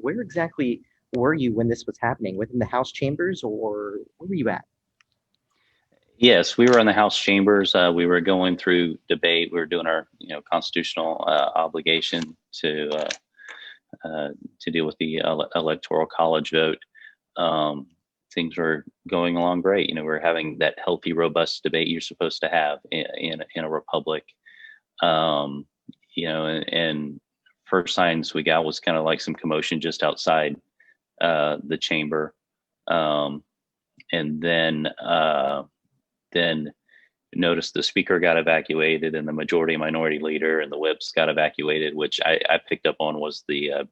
where exactly were you when this was happening? Within the House chambers, or where were you at? Yes, we were in the House chambers. We were going through debate. We were doing our, constitutional obligation to deal with the electoral college vote. Um, Things were going along great. We're having that healthy, robust debate you're supposed to have in a republic. Um, and first signs we got was kind of like some commotion just outside the chamber, um, and then noticed the speaker got evacuated and the majority minority leader and the whips got evacuated, which I picked up on was the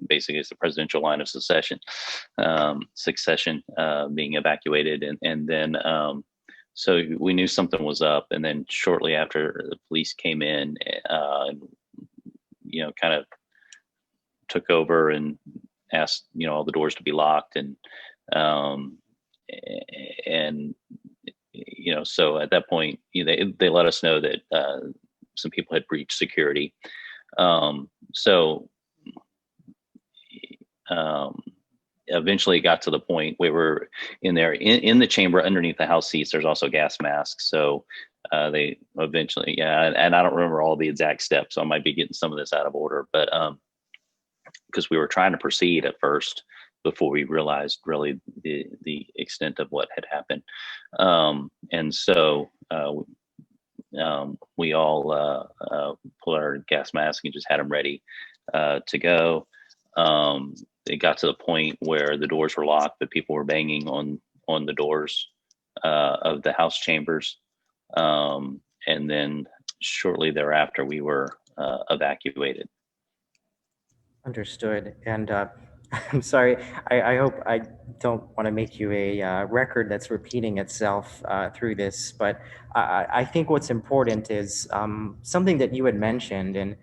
basically it's the presidential line of succession being evacuated, and then so we knew something was up. And then shortly after, the police came in, and kind of took over and asked all the doors to be locked, um, and so at that point, they let us know that some people had breached security. So um, eventually it got to the point we were in there in the chamber underneath the House seats. There's also gas masks. So they eventually, yeah, and I don't remember all the exact steps, so I might be getting some of this out of order, but because we were trying to proceed at first before we realized really the extent of what had happened. And so we all pulled our gas masks and just had them ready to go. It got to the point where the doors were locked, but people were banging on the doors of the House chambers. And then shortly thereafter, we were evacuated. Understood. And I'm sorry, I hope I don't want to make you a record that's repeating itself through this, but I think what's important is something that you had mentioned. And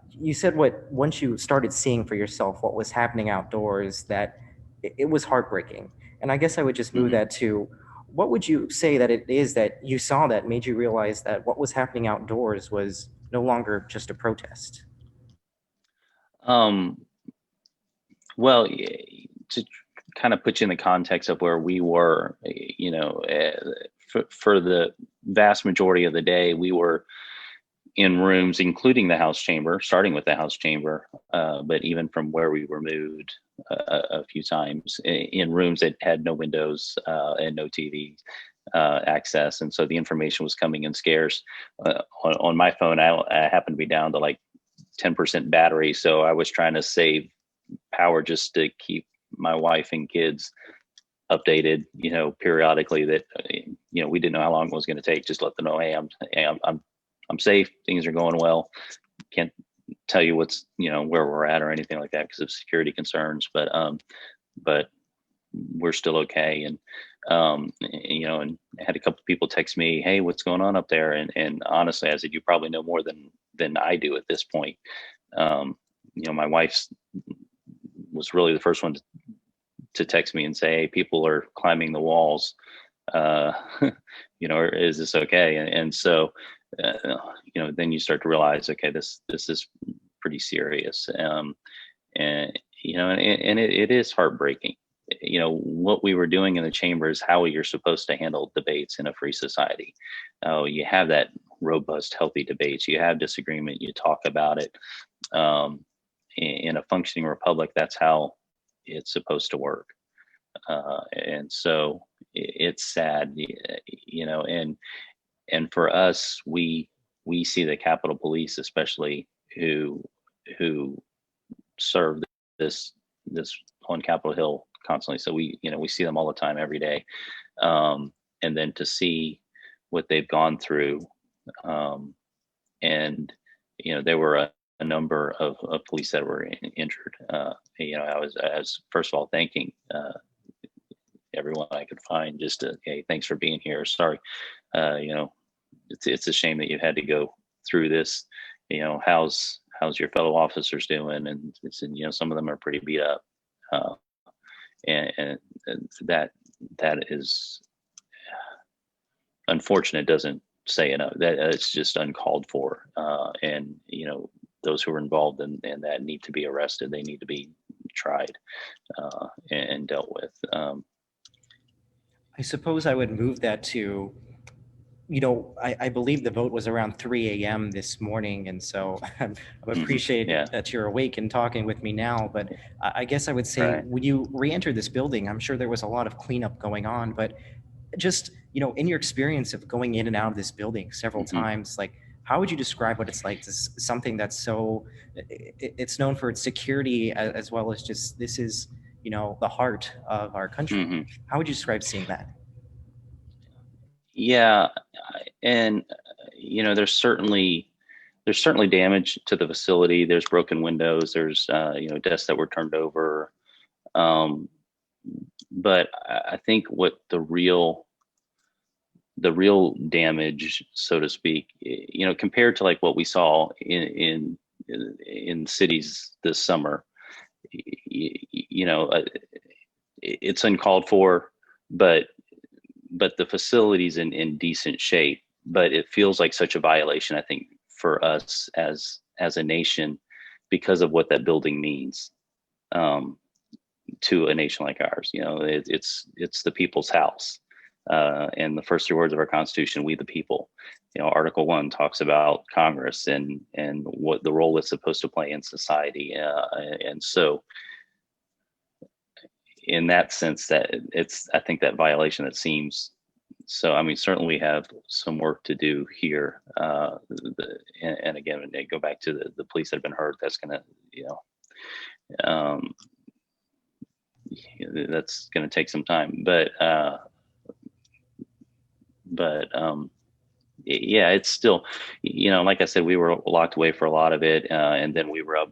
you said what once you started seeing for yourself what was happening outdoors, that it was heartbreaking. And I guess I would just move Mhm. that to what would you say that it is that you saw that made you realize that what was happening outdoors was no longer just a protest? Um, well, to kind of put you in the context of where we were, for the vast majority of the day, we were in rooms, including the House chamber, starting with the House chamber, but even from where we were moved a few times in rooms that had no windows and no TV access. And so the information was coming in scarce. On my phone, I happened to be down to like 10% battery. So I was trying to save power just to keep my wife and kids updated, periodically, that, we didn't know how long it was going to take. Just let them know, hey, I'm safe. Things are going well. Can't tell you what's, where we're at or anything like that because of security concerns, but we're still okay. And, and I had a couple of people text me, hey, what's going on up there? And honestly, I said, you probably know more than I do at this point. Um, my wife's was really the first one to text me and say, hey, people are climbing the walls. Uh, is this okay? And so, uh, then you start to realize, okay, this is pretty serious. And, and it is heartbreaking. What we were doing in the chamber is how you're supposed to handle debates in a free society. Oh, you have that robust, healthy debates. You have disagreement. You talk about it. In a functioning republic, that's how it's supposed to work. And so it's sad, and for us, we see the Capitol Police, especially who serve this on Capitol Hill constantly. So we see them all the time, every day, and then to see what they've gone through, um, and there were a number of police that were injured. I was first of all thanking everyone I could find, just to, hey, thanks for being here. Sorry, uh, you know, it's a shame that you had to go through this. How's your fellow officers doing? And it's, some of them are pretty beat up, uh, and that is unfortunate. Doesn't say enough. That it's just uncalled for, and those who are involved in that need to be arrested. They need to be tried and dealt with. I suppose I would move that to, I believe the vote was around 3 a.m. this morning. And so I Yeah, appreciate that you're awake and talking with me now. But I guess I would say right. when you re-enter this building, I'm sure there was a lot of cleanup going on. But just, in your experience of going in and out of this building several Hmm. times, like, how would you describe what it's like to something that's so, it's known for its security as well as just this is, the heart of our country. Hmm. How would you describe seeing that? Yeah, and there's certainly damage to the facility. There's broken windows. There's desks that were turned over. Um, but I think what the real damage, so to speak, compared to like what we saw in cities this summer, you know, it's uncalled for, but the facility's in decent shape. But it feels like such a violation, I think, for us as a nation because of what that building means. Um, to a nation like ours. It's the people's house, and the first three words of our Constitution, "We the people." Article 1 talks about Congress and what the role it's supposed to play in society, and so in that sense, that it's I think that violation that seems so. I mean, certainly we have some work to do here, and again, they go back to the police that have been hurt. That's going to um, that's going to take some time, but yeah, it's still, like I said, we were locked away for a lot of it, and then we were up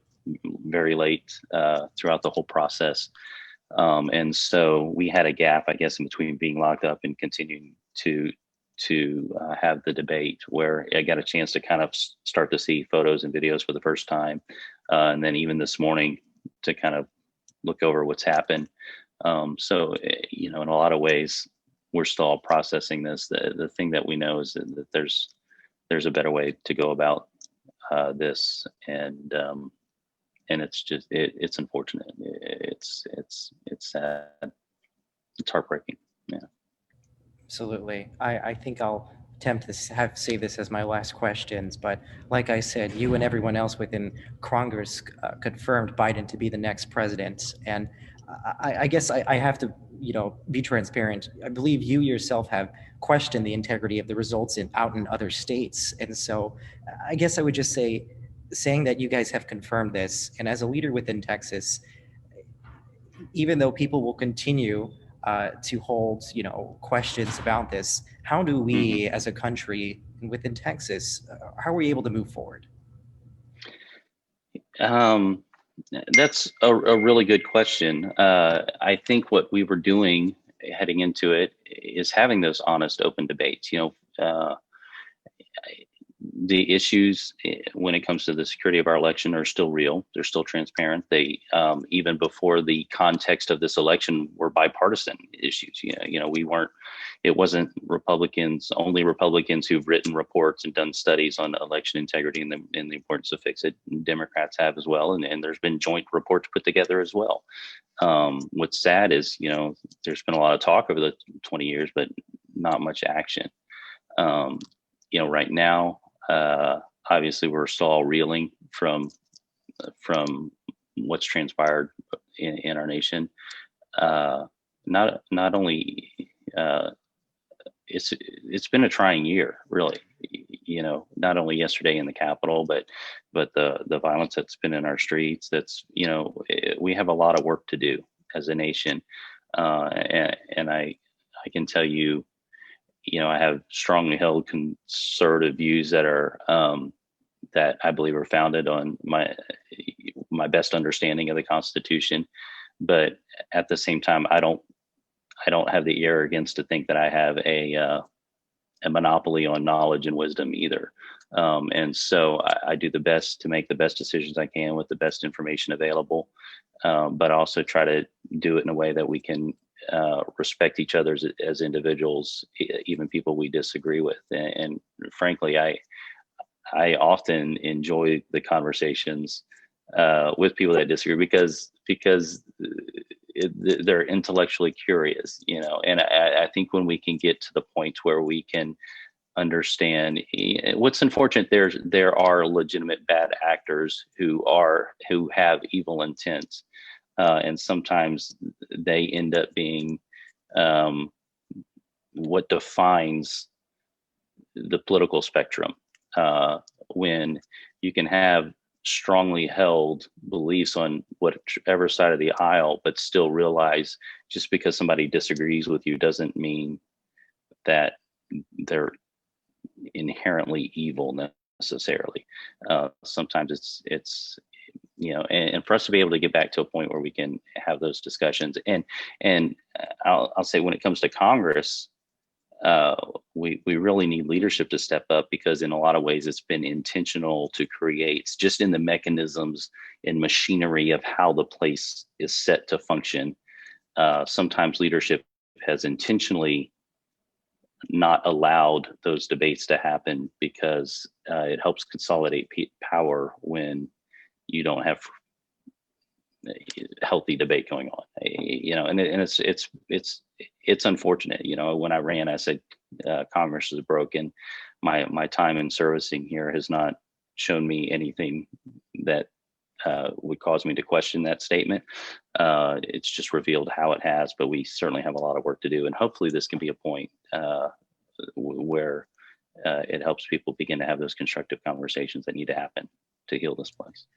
very late throughout the whole process, and so we had a gap, I guess, in between being locked up and continuing to have the debate, where I got a chance to kind of start to see photos and videos for the first time, and then even this morning to kind of look over what's happened. So, in a lot of ways, we're still all processing this. The thing that we know is that there's a better way to go about this, and it's just it's unfortunate. It's sad. It's heartbreaking. Yeah. Absolutely. I think I'll attempt to save this as my last questions, but like I said, you and everyone else within Congress confirmed Biden to be the next president, and I guess I have to, be transparent. I believe you yourself have questioned the integrity of the results out in other states, and so I guess I would just say, saying that you guys have confirmed this, and as a leader within Texas, even though people will continue to hold, questions about this, how do Hmm. we as a country within Texas, how are we able to move forward? Um, that's a really good question. I think what we were doing heading into it is having those honest, open debates. The issues when it comes to the security of our election are still real. They're still transparent. They even before the context of this election were bipartisan issues. We weren't. It wasn't only Republicans who've written reports and done studies on election integrity and the importance of fix it. Democrats have as well, and there's been joint reports put together as well. What's sad is there's been a lot of talk over the 20 years, but not much action. Um, right now, obviously, we're still all reeling from what's transpired in our nation. Not only it's been a trying year, really. Not only yesterday in the Capitol, but the violence that's been in our streets. We have a lot of work to do as a nation, and I can tell you, I have strongly held conservative views that I believe are founded on my best understanding of the Constitution. But at the same time, I don't have the arrogance to think that I have a monopoly on knowledge and wisdom either. And so I do the best to make the best decisions I can with the best information available, but also try to do it in a way that we can respect each other as individuals, even people we disagree with. And frankly, I often enjoy the conversations with people that disagree because they're intellectually curious, you know. And I think when we can get to the point where we can understand what's unfortunate, there are legitimate bad actors who have evil intent, and sometimes they end up being what defines the political spectrum, when you can have strongly held beliefs on whatever side of the aisle, but still realize just because somebody disagrees with you doesn't mean that they're inherently evil necessarily. Sometimes it's you know, and for us to be able to get back to a point where we can have those discussions, and I'll say when it comes to Congress, we really need leadership to step up, because in a lot of ways it's been intentional to create, just in the mechanisms and machinery of how the place is set to function. Sometimes leadership has intentionally not allowed those debates to happen, because it helps consolidate power when you don't have healthy debate going on, you know. And it's unfortunate, you know. When I ran, I said Congress is broken. My time in servicing here has not shown me anything that would cause me to question that statement. It's just revealed how it has, but we certainly have a lot of work to do, and hopefully this can be a point where it helps people begin to have those constructive conversations that need to happen to heal this place.